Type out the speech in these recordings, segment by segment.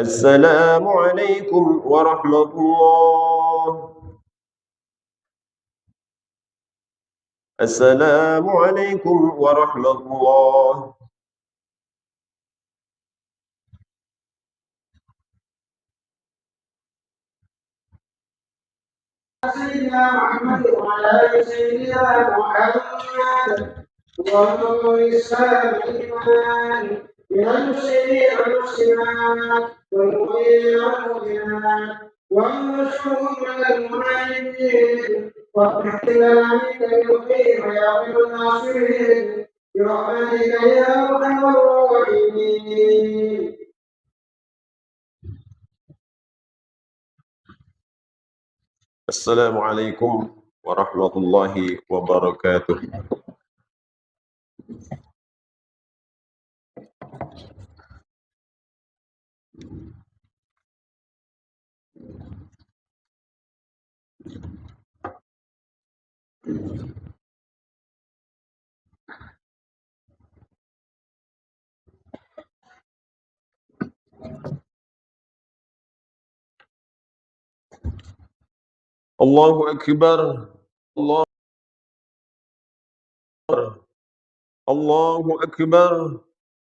السلام عليكم ورحمة الله. السلام عليكم ورحمة الله. سيدنا محمد وعلى آل سيدنا محمد ومن الإسلام الإيمان من المسلمين والمسلمات والمؤمنين والمؤمنات والمشهور من المهاجرين وافتح لنا منك الخير يا رب الناصرين برحمتك يا أرحم الراحمين. السلام عليكم ورحمة الله وبركاته. الله أكبر. الله أكبر. الله أكبر.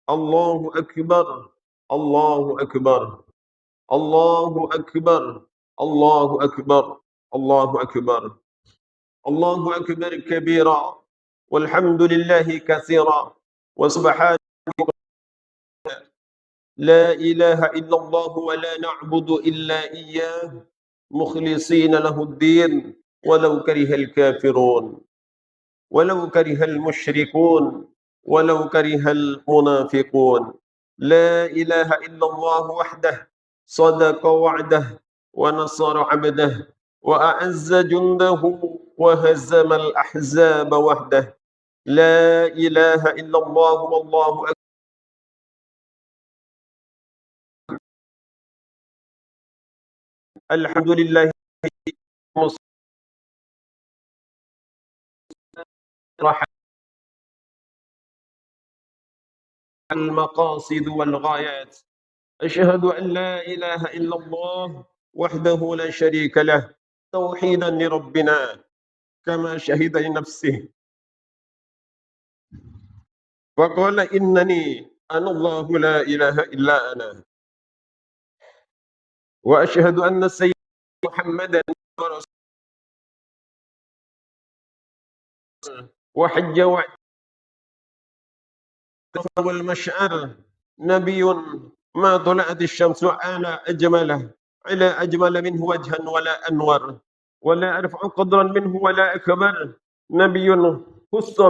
الله أكبر. الله أكبر. الله أكبر. الله أكبر. الله أكبر. الله أكبر كبيرا والحمد لله كثيرا وسبحان لا إله إلا الله ولا نعبد إلا إياه مخلصين له الدين ولو كره الكافرون ولو كره المشركون ولو كره المنافقون. لا إله إلا الله وحده صدق وعده ونصر عبده وأعز جنده وهزم الأحزاب وحده. لا إله إلا الله والله أكبر. الحمد لله المقاصد والغايات. أشهد أن لا إله إلا الله وحده لا شريك له توحيدا لربنا كما شهد لنفسه وقال إنني أنا الله لا إله إلا أنا. وأشهد أن سيدنا محمدا وحج والمشعر نبي ما طلعت الشمس على أجمل منه وجها ولا أنور ولا أرفع قدرا منه ولا أكبر. نبي خص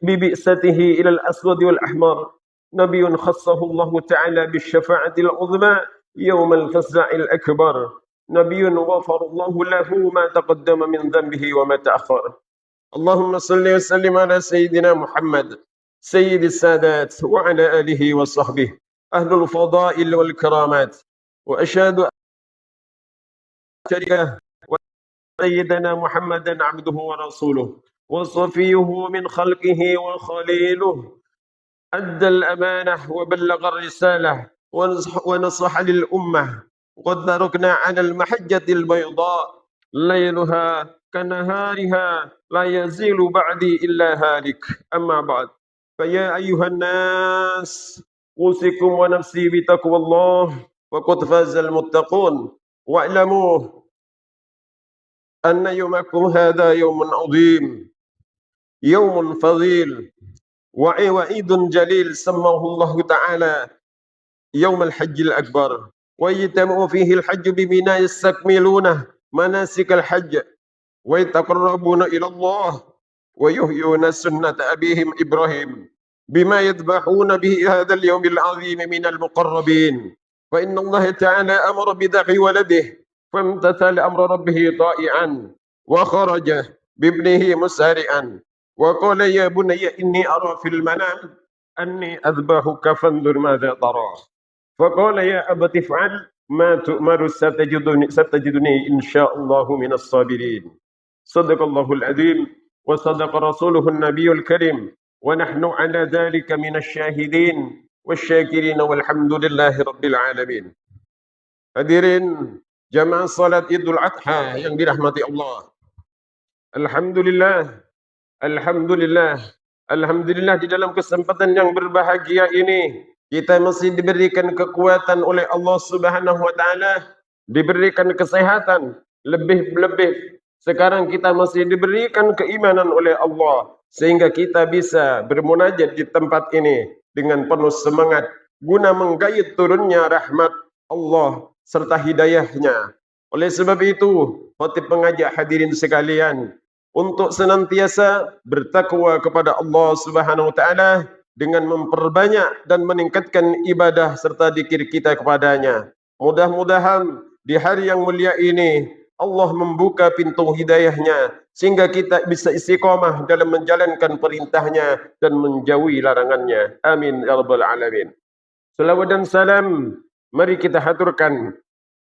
ببئسته إلى الأسود والأحمر. نبي خصه الله تعالى بالشفاعة العظمى يوم الفزع الأكبر. نبي غفر الله له ما تقدم من ذنبه وما تأخر. اللهم صل وسلم على سيدنا محمد سيد السادات وعلى آله وصحبه أهل الفضائل والكرامات. وأشهد أن شريكه سيدنا محمدا عبده ورسوله وصفيه من خلقه وخليله. أدى الأمانة وبلغ الرسالة ونصح للأمة. وقد تركنا على المحجة البيضاء ليلها كنهارها لا يزيل بعدي إلا هالك. أما بعد فيا أيها الناس أوصيكم ونفسي بتقوى الله وقد فاز المتقون. واعلموا أن يومكم هذا يوم عظيم يوم فضيل وعيد جليل سماه الله تعالى يوم الحج الأكبر. ويتم فيه الحج بمنى يستكملون مناسك الحج ويتقربون إلى الله ويحيون سنة أبيهم إبراهيم بما يذبحون به هذا اليوم العظيم من المقربين. فإن الله تعالى أمر بذبح ولده فامتثل أمر ربه طائعا وخرج بابنه مسارعا وقال يا بني إني أرى في المنام أني أذبحك فانظر ماذا ترى. فقال يا أبت افعل ما تؤمر ستجدني إن شاء الله من الصابرين. صدق الله العظيم وصدق رسوله النبي الكريم ونحن على ذلك من الشاهدين والشاكرين والحمد لله رب العالمين. Hadirin jamaah salat Idul Adha yang dirahmati Allah. Alhamdulillah, Alhamdulillah, Alhamdulillah di dalam kesempatan yang berbahagia ini kita masih diberikan kekuatan oleh Allah Subhanahu wa taala, diberikan kesehatan, lebih-lebih sekarang kita masih diberikan keimanan oleh Allah sehingga kita bisa bermunajat di tempat ini dengan penuh semangat guna menggait turunnya rahmat Allah serta hidayahnya. Oleh sebab itu, khatib mengajak hadirin sekalian untuk senantiasa bertakwa kepada Allah Subhanahu wa taala dengan memperbanyak dan meningkatkan ibadah serta zikir kita kepadanya. Mudah-mudahan di hari yang mulia ini Allah membuka pintu hidayahnya sehingga kita bisa istiqamah dalam menjalankan perintahnya dan menjauhi larangannya. Amin ya rabbal alamin. Salawat dan salam mari kita haturkan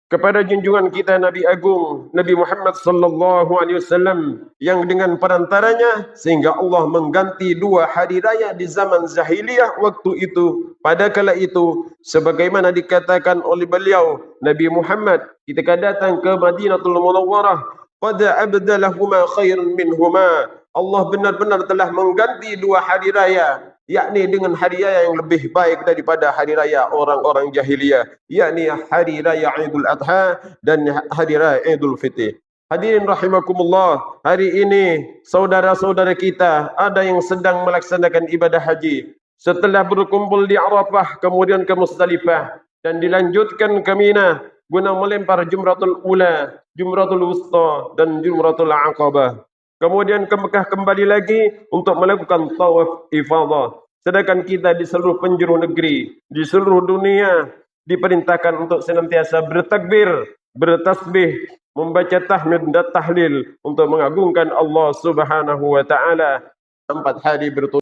kepada junjungan kita Nabi Agung Nabi Muhammad sallallahu alaihi wasallam yang dengan perantaranya sehingga Allah mengganti 2 hari raya di zaman jahiliyah waktu itu pada kala itu sebagaimana dikatakan oleh beliau Nabi Muhammad ketika datang ke Madinatul Munawwarah qad abdalahuma khairun minhuma. Allah benar-benar telah mengganti 2 hari raya, yakni dengan hari raya yang lebih baik daripada hari raya orang-orang jahiliyah, yakni hari raya Idul Adha dan hari raya Idul Fitri. Hadirin rahimakumullah, hari ini saudara-saudara kita ada yang sedang melaksanakan ibadah haji. Setelah berkumpul di Arafah, kemudian ke Musdalifah dan dilanjutkan ke Mina guna melempar Jumratul Ula, Jumratul Wusta dan Jumratul Aqabah. Kemudian ke Mekah kembali lagi untuk melakukan tawaf ifadah. Sedangkan kita di seluruh penjuru negeri, di seluruh dunia diperintahkan untuk senantiasa bertakbir, bertasbih, membaca tahmid dan tahlil untuk mengagungkan Allah Subhanahu wa taala 4 hari berturut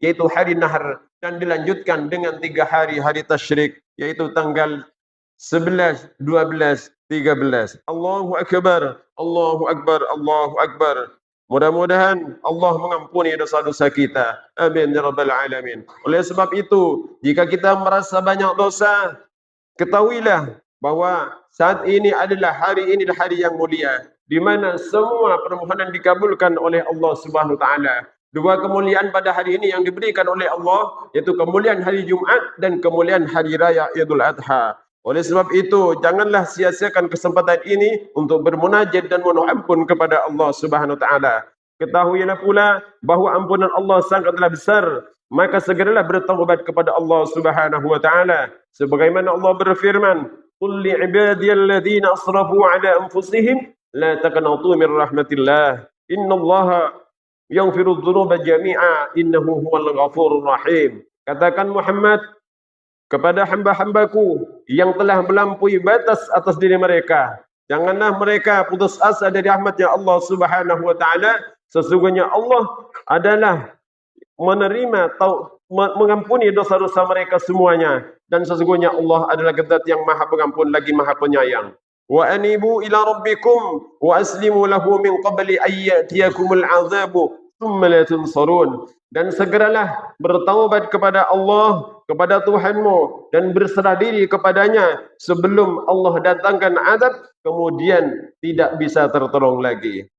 yaitu hari Nahr dan dilanjutkan dengan 3 hari tasyrik yaitu tanggal 11, 12, 13. Allahu Akbar, Allahu Akbar, Allahu Akbar. Mudah-mudahan Allah mengampuni dosa-dosa kita. Amin ya rabbal alamin. Oleh sebab itu, jika kita merasa banyak dosa, ketahuilah bahwa saat ini adalah hari yang mulia di mana semua permohonan dikabulkan oleh Allah Subhanahu wa taala. 2 kemuliaan pada hari ini yang diberikan oleh Allah yaitu kemuliaan hari Jumat dan kemuliaan hari raya Idul Adha. Oleh sebab itu, janganlah sia-siakan kesempatan ini untuk bermunajat dan mohon ampun kepada Allah Subhanahu wa taala. Ketahuilah pula bahawa ampunan Allah sangatlah besar, maka segeralah bertaubat kepada Allah Subhanahu wa taala. Sebagaimana Allah berfirman, "Qul li 'ibadiyalladzina asrafu 'ala anfusihim la taqnatu min rahmatillah. Innallaha yaghfiru dzunuba jami'a innahu huwal ghafurur rahim." Katakan Muhammad kepada hamba-hambaku yang telah melampaui batas atas diri mereka, janganlah mereka putus asa dari rahmatnya Allah Subhanahu wa taala. Sesungguhnya Allah adalah menerima atau mengampuni dosa-dosa mereka semuanya, dan sesungguhnya Allah adalah Zat yang Maha Pengampun lagi Maha Penyayang. Wa anibu ila rabbikum wa aslimu lahu min qabli ayyatiyakumul azabu thumma la tunsarun. Dan segeralah bertaubat kepada Allah, kepada Tuhanmu, dan berserah diri kepadanya sebelum Allah datangkan azab kemudian tidak bisa tertolong lagi.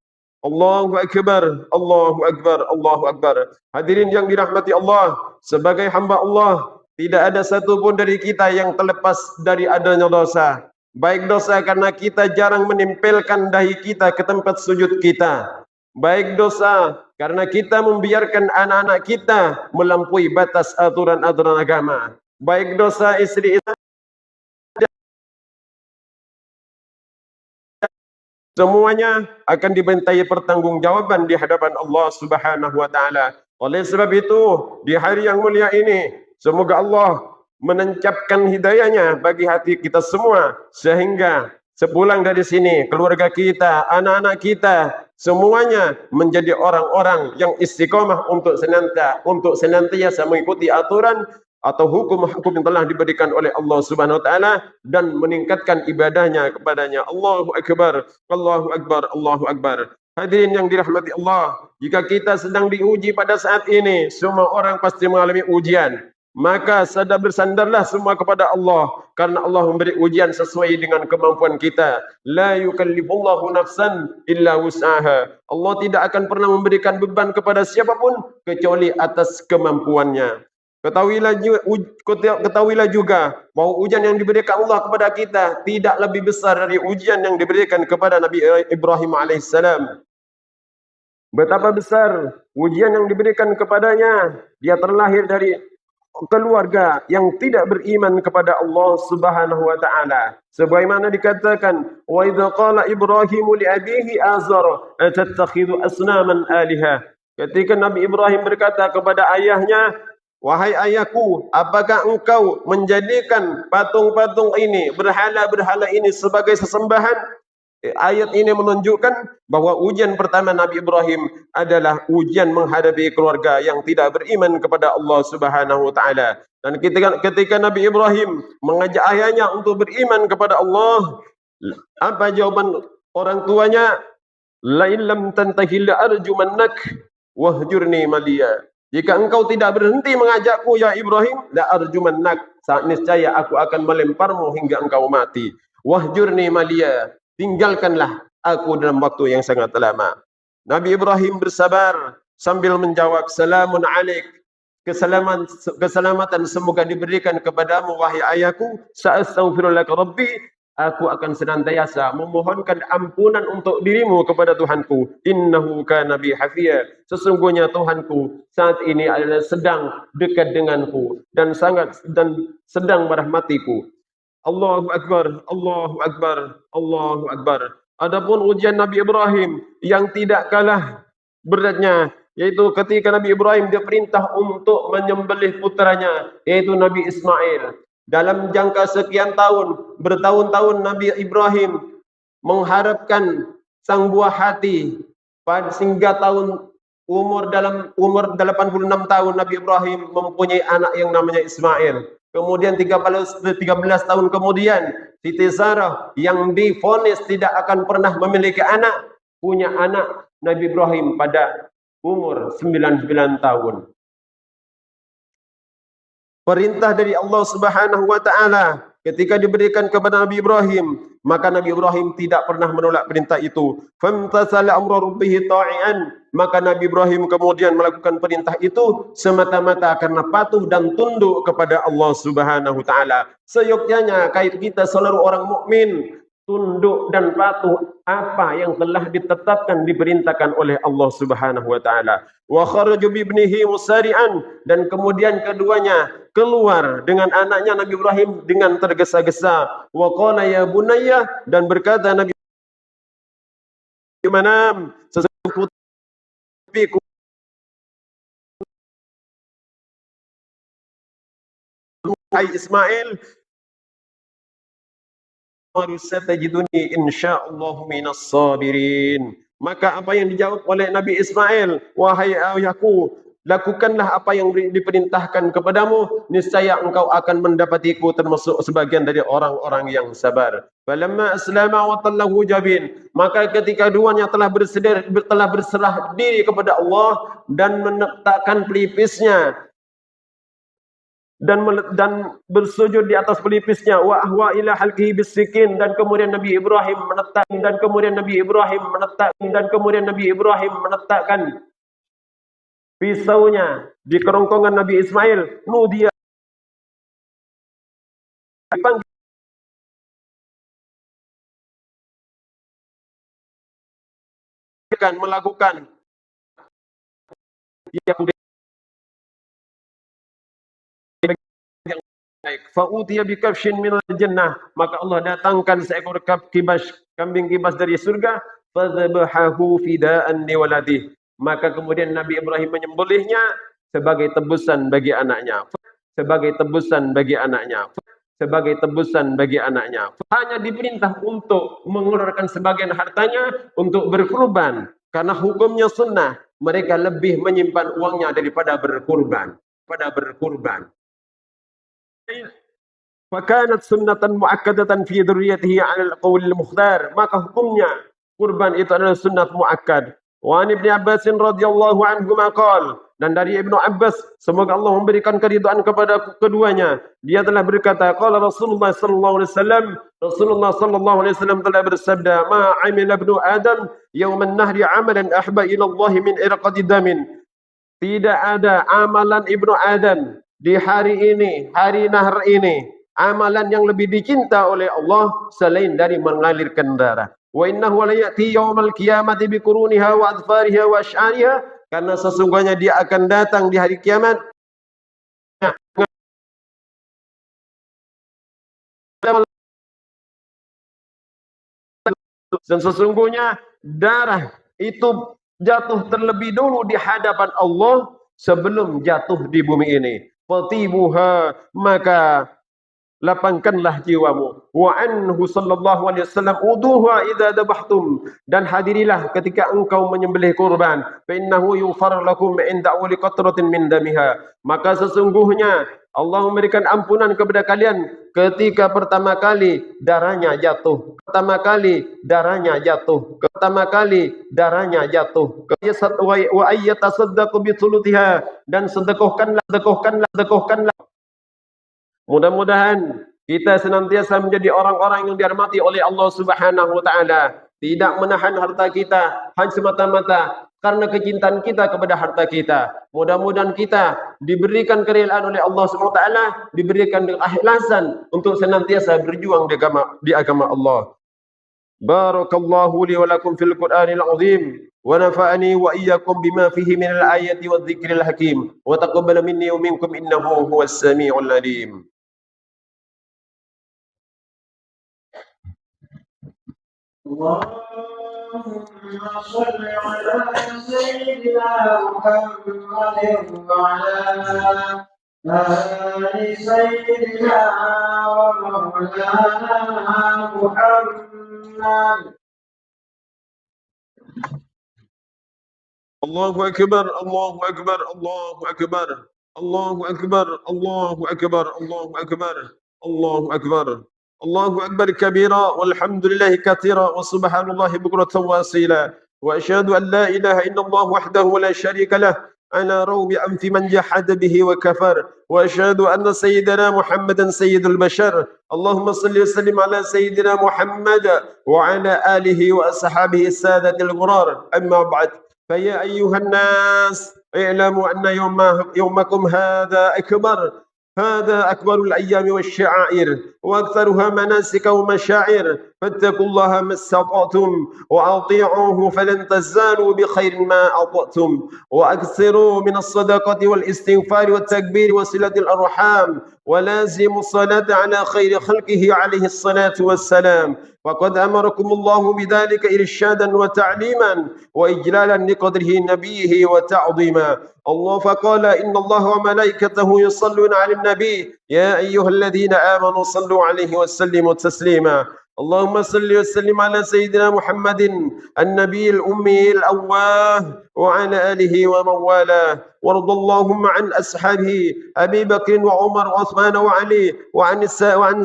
Allahu Akbar, Allahu Akbar, Allahu Akbar. Hadirin yang dirahmati Allah, sebagai hamba Allah tidak ada satu pun dari kita yang terlepas dari adanya dosa. Baik dosa karena kita jarang menempelkan dahi kita ke tempat sujud kita, baik dosa karena kita membiarkan anak-anak kita melampaui batas aturan-aturan agama, baik dosa istri itu, semuanya akan dibentai pertanggungjawaban di hadapan Allah Subhanahu wa taala. Oleh sebab itu, di hari yang mulia ini, semoga Allah menancapkan hidayahnya bagi hati kita semua sehingga sepulang dari sini keluarga kita, anak-anak kita semuanya menjadi orang-orang yang istiqamah untuk senantiasa mengikuti aturan atau hukum-hukum yang telah diberikan oleh Allah Subhanahu wa taala dan meningkatkan ibadahnya kepadanya. Allahu Akbar, Allahu Akbar, Allahu Akbar. Hadirin yang dirahmati Allah, jika kita sedang diuji pada saat ini, semua orang pasti mengalami ujian. Maka bersandarlah semua kepada Allah, karena Allah memberi ujian sesuai dengan kemampuan kita. La yukallifullahu nafsan illa wus'aha. Allah tidak akan pernah memberikan beban kepada siapapun kecuali atas kemampuannya. Ketahuilah juga bahawa ujian yang diberikan Allah kepada kita tidak lebih besar dari ujian yang diberikan kepada Nabi Ibrahim alaihissalam. Betapa besar ujian yang diberikan kepadanya. Dia terlahir dari keluarga yang tidak beriman kepada Allah Subhanahu wa taala. Sebagaimana dikatakan, "Wa idza qala Ibrahimu li abihi Azar, atattakhidhu asnaman aliha." Ketika Nabi Ibrahim berkata kepada ayahnya, "Wahai ayahku, apakah engkau menjadikan patung-patung ini, berhala-berhala ini sebagai sesembahan?" Ayat ini menunjukkan bahawa ujian pertama Nabi Ibrahim adalah ujian menghadapi keluarga yang tidak beriman kepada Allah Subhanahu wa taala. Dan ketika Nabi Ibrahim mengajak ayahnya untuk beriman kepada Allah, apa jawaban orang tuanya? La illam tantahi la arjumannak wahjurni maliya. Jika engkau tidak berhenti mengajakku ya Ibrahim, la arjumannak, niscaya aku akan melemparmu hingga engkau mati. Wahjurni maliya, tinggalkanlah aku dalam waktu yang sangat lama. Nabi Ibrahim bersabar sambil menjawab, "Salamun alaik." Keselamatan semoga diberikan kepadamu wahai ayahku. Sa'astaghfirullah rabbi. Aku akan senantiasa memohonkan ampunan untuk dirimu kepada Tuhanku. Innahu kana bi hafiya. Sesungguhnya Tuhanku saat ini adalah sedang dekat denganku dan sedang merahmatiku. Allahu Akbar, Allahu Akbar, Allahu Akbar. Adapun ujian Nabi Ibrahim yang tidak kalah beratnya, yaitu ketika Nabi Ibrahim diperintah untuk menyembelih putranya, yaitu Nabi Ismail. Dalam jangka sekian tahun, bertahun-tahun Nabi Ibrahim mengharapkan sang buah hati. Sehingga umur 86 tahun Nabi Ibrahim mempunyai anak yang namanya Ismail. Kemudian 13 tahun kemudian Siti Sarah yang divonis tidak akan pernah memiliki anak, punya anak Nabi Ibrahim pada umur 99 tahun. Perintah dari Allah Subhanahu wa taala ketika diberikan kepada Nabi Ibrahim, maka Nabi Ibrahim tidak pernah menolak perintah itu. Famtasala amra rabbih ta'ian, maka Nabi Ibrahim kemudian melakukan perintah itu semata-mata karena patuh dan tunduk kepada Allah Subhanahu wa taala. Seyogyanya kita seluruh orang mukmin tunduk dan patuh apa yang telah ditetapkan, diperintahkan oleh Allah Subhanahu wa taala. Wa kharaju bi ibnihi musari'an, dan kemudian keduanya keluar dengan anaknya Nabi Ibrahim dengan tergesa-gesa. Wa qala ya bunayya, dan berkata Nabi Ibrahim, sesungguhnya hai Ismail, satajiduni insyaallah minas sabirin. Maka apa yang dijawab oleh Nabi Ismail, wahai ayahku, lakukanlah apa yang diperintahkan kepadamu, niscaya engkau akan mendapatiku termasuk sebagian dari orang-orang yang sabar. Falamma aslama wa tallahu jabin, maka ketika duanya telah berserah diri kepada Allah dan meletakkan pelipisnya dan bersujud di atas pelipisnya, wa ahwa ila halqihi bisikin, dan kemudian Nabi Ibrahim menetapkan pisaunya di kerongkongan Nabi Ismail. Nudia dipanggilkan melakukan yang baik. Fa'utiya bikabshin minal jannah, maka Allah datangkan seekor kambing kibas dari surga. Fadzabahahu fida'an liwaladih, maka kemudian Nabi Ibrahim menyembelihnya sebagai tebusan bagi anaknya. Hanya diperintah untuk mengeluarkan sebagian hartanya untuk berkurban, karena hukumnya sunnah. Mereka lebih menyimpan uangnya daripada berkurban. Fakanat sunnatan muakkadatan fi dzurriyyatihi 'ala al-qawl al-mukhtar, maka hukumnya kurban itu adalah sunnah muakkad. Wa an Ibnu Abbas radhiyallahu anhu maqal, dan dari Ibnu Abbas semoga Allah memberikan keridhaan kepada keduanya, dia telah berkata, qala Rasulullah sallallahu alaihi wasallam, Rasulullah sallallahu alaihi wasallam telah bersabda, ma amila ibnu Adam yauman nahri amalan ahba ila Allah min irqati damin. Tidak ada amalan Ibnu Adam di hari ini, hari nahr ini, amalan yang lebih dicinta oleh Allah selain dari mengalirkan darah. Wa innahu la ya'ti yaumal qiyamati bi quruniha wa adfariha wa asy'ariha, karena sesungguhnya dia akan datang di hari kiamat dan sesungguhnya darah itu jatuh terlebih dulu di hadapan Allah sebelum jatuh di bumi ini. Fatibuha, maka lapangkanlah jiwamu. Wa anhu sallallahu alaihi wasallam uduha idza dabahtum, dan hadirilah ketika engkau menyembelih kurban. Fa innahu yufar lakum inda awli qatratin min damiha, maka sesungguhnya Allah memberikan ampunan kepada kalian ketika pertama kali darahnya jatuh. Pertama kali darahnya jatuh. Pertama kali darahnya jatuh. Wa ayyatasaddaqu bi thuluthiha, dan sedekahkanlah. Mudah-mudahan kita senantiasa menjadi orang-orang yang dirahmati oleh Allah Subhanahu wa taala, tidak menahan harta kita hanya semata-mata karena kecintaan kita kepada harta kita. Mudah-mudahan kita diberikan kerelaan oleh Allah Subhanahu wa taala, diberikan keikhlasan untuk senantiasa berjuang di agama Allah. Barakallahu li wa lakum fil Qur'anil azim, wa nafa'ani wa iyyakum bima fihi minal ayati wadh-dhikril hakim, wa taqabbal minni wa minkum innahu huwas samiul alim. اللهم صل على سيدنا محمد وعلى آل سيدنا ومولانا محمد. الله أكبر الله أكبر الله أكبر الله أكبر الله أكبر الله أكبر الله أكبر الله أكبر كبيرا والحمد لله كثيرا وسبحان الله بكرة وأصيلا، وأشهد أن لا إله إلا الله وحده لا شريك له على روم أنف من جحد به وكفر، وأشهد أن سيدنا محمدا سيد البشر. اللهم صل وسلم على سيدنا محمد وعلى آله وأصحابه السادة الغرار. أما بعد، فيا أيها الناس اعلموا أن يومكم هذا أكبر الأيام والشعائر وأكثرها مناسك ومشاعر، فاتقوا الله ما استطعتم وأطيعوه فلن تزالوا بخير ما أطعتم، وأكثروا من الصدقة والاستغفار والتكبير وصلة الأرحام، ولازموا الصلاة على خير خلقه عليه الصلاة والسلام، فقد أمركم الله بذلك إرشادا وتعليما وإجلالا لقدره نبيه وتعظيما. الله فقال إن الله وملائكته يصلون على النبي يا أيها الذين آمنوا صلوا عليه وسلموا تسليما. اللهم صل وسلم على سيدنا محمد النبي الأمي الأواه وعلى آله ومن والاه، وارض اللهم عن أصحابه أبي بكر وعمر وعثمان وعلي وعن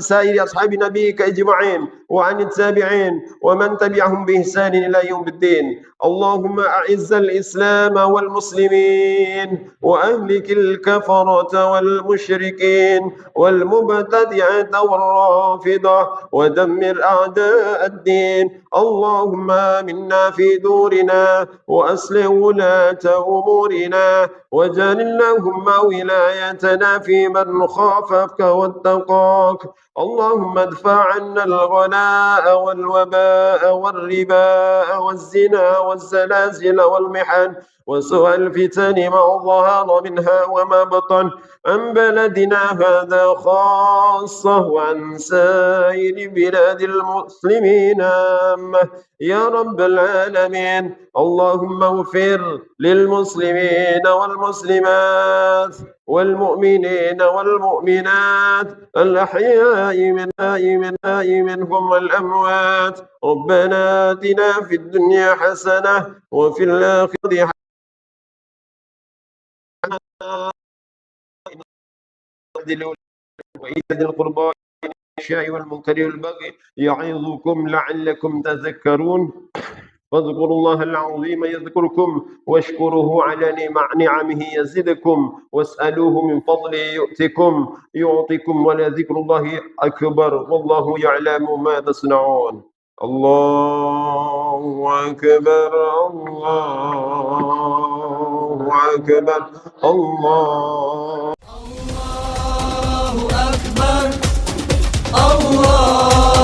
سائر أصحاب نبيك أجمعين وعن التابعين ومن تبعهم بإحسان إلى يوم الدين. اللهم أعز الإسلام والمسلمين وأهلك الكفرة والمشركين والمبتدعة والرافضة ودمر أعداء الدين. اللهم آمنا في دورنا وأصلح ولاة أمورنا، واجعل اللهم ولايتنا في من خافك واتقاك. اللهم ادفع عنا الغلاء والوباء والربا والزنا والزلازل والمحن وسوء الفتن ما ظهر منها وما بطن عن بلدنا هذا خاصة وعن سائر بلاد المسلمين عامة يا رب العالمين. اللهم اغفر للمسلمين والمسلمات والمؤمنين والمؤمنات الأحياء منهم والأموات. ربنا آتنا في الدنيا حسنة وفي الآخرة حسنة وإيتاء القربى والعشاء والمنكر والبغي يعظكم لعلكم تذكرون. فاذكروا الله العظيم يذكركم واشكروه على نعمه يزدكم واسألوه من فضله يعطكم ولذكر الله أكبر والله يعلم ما تصنعون. الله أكبر الله أكبر الله أكبر الله